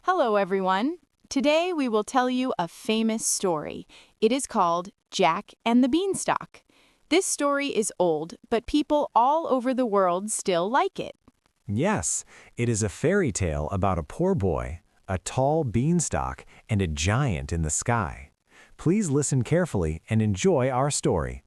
Hello, everyone. Today we will tell you a famous story. It is called Jack and the Beanstalk. This story is old, but people all over the world still like it. Yes, it is a fairy tale about a poor boy, a tall beanstalk, and a giant in the sky. Please listen carefully and enjoy our story.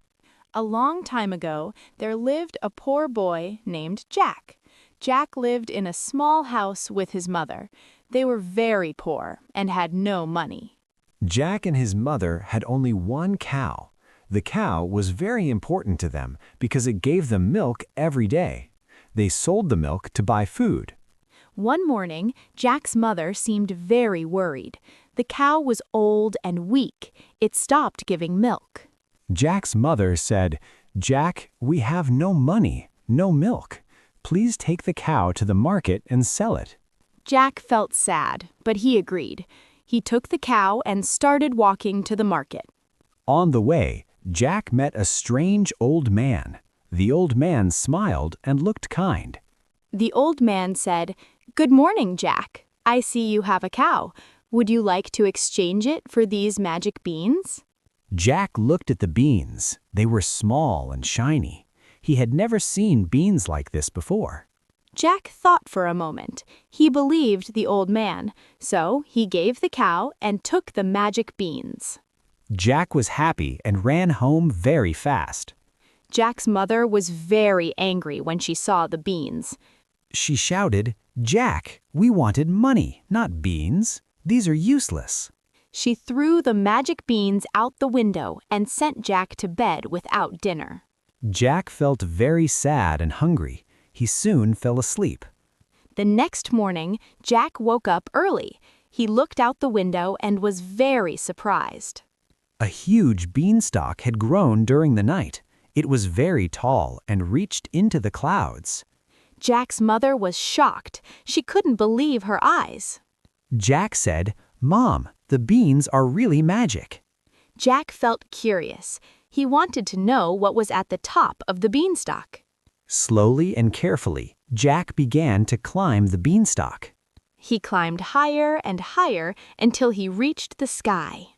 A long time ago, there lived a poor boy named Jack. Jack lived in a small house with his mother. They were very poor and had no money. Jack and his mother had only one cow. The cow was very important to them because it gave them milk every day. They sold the milk to buy food. One morning, Jack's mother seemed very worried. The cow was old and weak. It stopped giving milk. Jack's mother said, "Jack, we have no money, no milk. Please take the cow to the market and sell it." Jack felt sad, but he agreed. He took the cow and started walking to the market. On the way, Jack met a strange old man. The old man smiled and looked kind. The old man said, "Good morning, Jack. I see you have a cow. Would you like to exchange it for these magic beans?" Jack looked at the beans. They were small and shiny. He had never seen beans like this before. Jack thought for a moment. He believed the old man, so he gave the cow and took the magic beans. Jack was happy and ran home very fast. Jack's mother was very angry when she saw the beans. She shouted, "Jack, we wanted money, not beans. These are useless." She threw the magic beans out the window and sent Jack to bed without dinner. Jack felt very sad and hungry. He soon fell asleep. The next morning, Jack woke up early. He looked out the window and was very surprised. A huge beanstalk had grown during the night. It was very tall and reached into the clouds. Jack's mother was shocked. She couldn't believe her eyes. Jack said, "Mom, the beans are really magic." Jack felt curious. He wanted to know what was at the top of the beanstalk. Slowly and carefully, Jack began to climb the beanstalk. He climbed higher and higher until he reached the sky.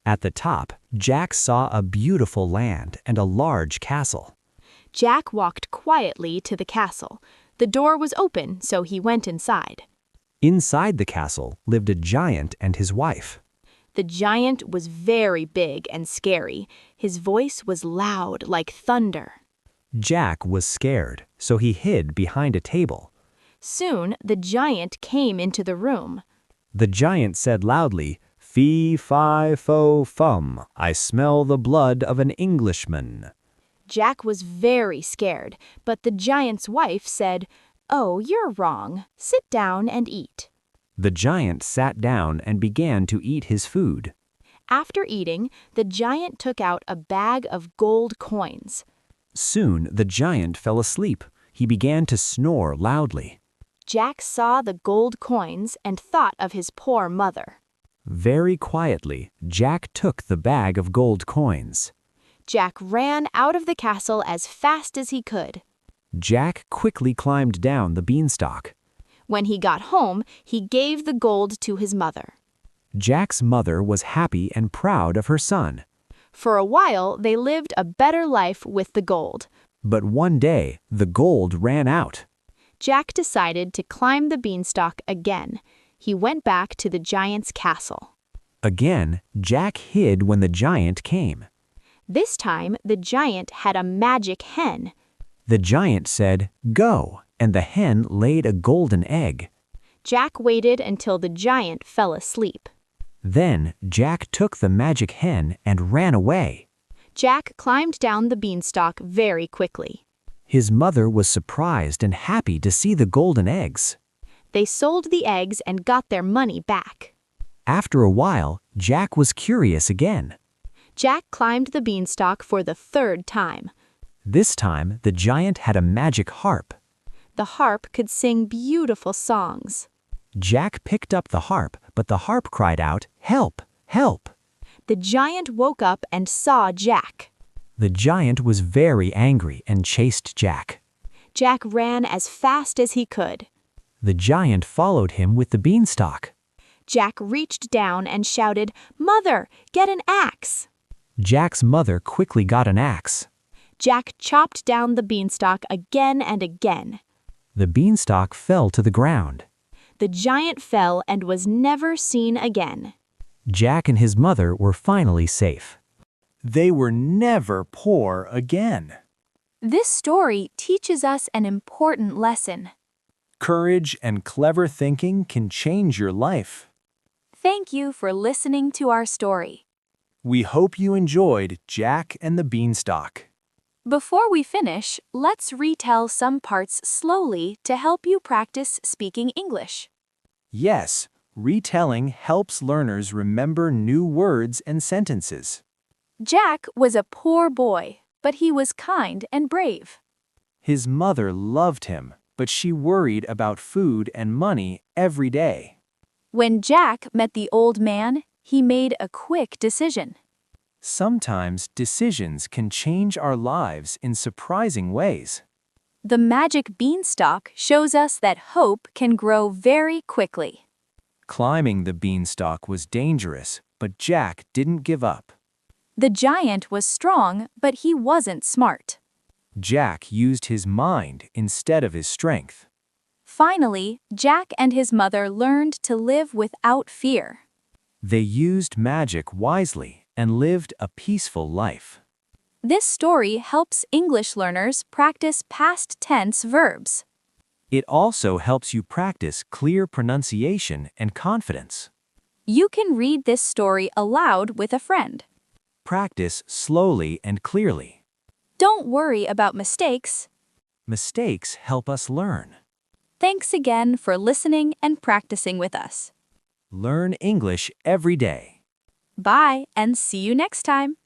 At the top, Jack saw a beautiful land and a large castle. Jack walked quietly to the castle. The door was open, so he went inside. Inside the castle lived a giant and his wife. The giant was very big and scary. His voice was loud like thunder. Jack was scared, so he hid behind a table. Soon, the giant came into the room. The giant said loudly, "Fee, fi, fo, fum, I smell the blood of an Englishman." Jack was very scared, but the giant's wife said, "Oh, you're wrong. Sit down and eat." The giant sat down and began to eat his food. After eating, the giant took out a bag of gold coins. Soon the giant fell asleep. He began to snore loudly. Jack saw the gold coins and thought of his poor mother. Very quietly, Jack took the bag of gold coins. Jack ran out of the castle as fast as he could. Jack quickly climbed down the beanstalk. When he got home, he gave the gold to his mother. Jack's mother was happy and proud of her son. For a while, they lived a better life with the gold. But one day, the gold ran out. Jack decided to climb the beanstalk again. He went back to the giant's castle. Again, Jack hid when the giant came. This time, the giant had a magic hen. The giant said, "Go," and the hen laid a golden egg. Jack waited until the giant fell asleep. Then Jack took the magic hen and ran away. Jack climbed down the beanstalk very quickly. His mother was surprised and happy to see the golden eggs. They sold the eggs and got their money back. After a while, Jack was curious again. Jack climbed the beanstalk for the third time. This time, the giant had a magic harp. The harp could sing beautiful songs. Jack picked up the harp, but the harp cried out, "Help! Help!" The giant woke up and saw Jack. The giant was very angry and chased Jack. Jack ran as fast as he could. The giant followed him with the beanstalk. Jack reached down and shouted, "Mother, get an axe!" Jack's mother quickly got an axe. Jack chopped down the beanstalk again and again. The beanstalk fell to the ground. The giant fell and was never seen again. Jack and his mother were finally safe. They were never poor again. This story teaches us an important lesson. Courage and clever thinking can change your life. Thank you for listening to our story. We hope you enjoyed Jack and the Beanstalk. Before we finish, let's retell some parts slowly to help you practice speaking English. Yes, retelling helps learners remember new words and sentences. Jack was a poor boy, but he was kind and brave. His mother loved him, but she worried about food and money every day. When Jack met the old man, he made a quick decision. Sometimes decisions can change our lives in surprising ways. The magic beanstalk shows us that hope can grow very quickly. Climbing the beanstalk was dangerous, but Jack didn't give up. The giant was strong, but he wasn't smart. Jack used his mind instead of his strength. Finally, Jack and his mother learned to live without fear. They used magic wisely and lived a peaceful life. This story helps English learners practice past tense verbs. It also helps you practice clear pronunciation and confidence. You can read this story aloud with a friend. Practice slowly and clearly. Don't worry about mistakes. Mistakes help us learn. Thanks again for listening and practicing with us. Learn English every day. Bye, and see you next time.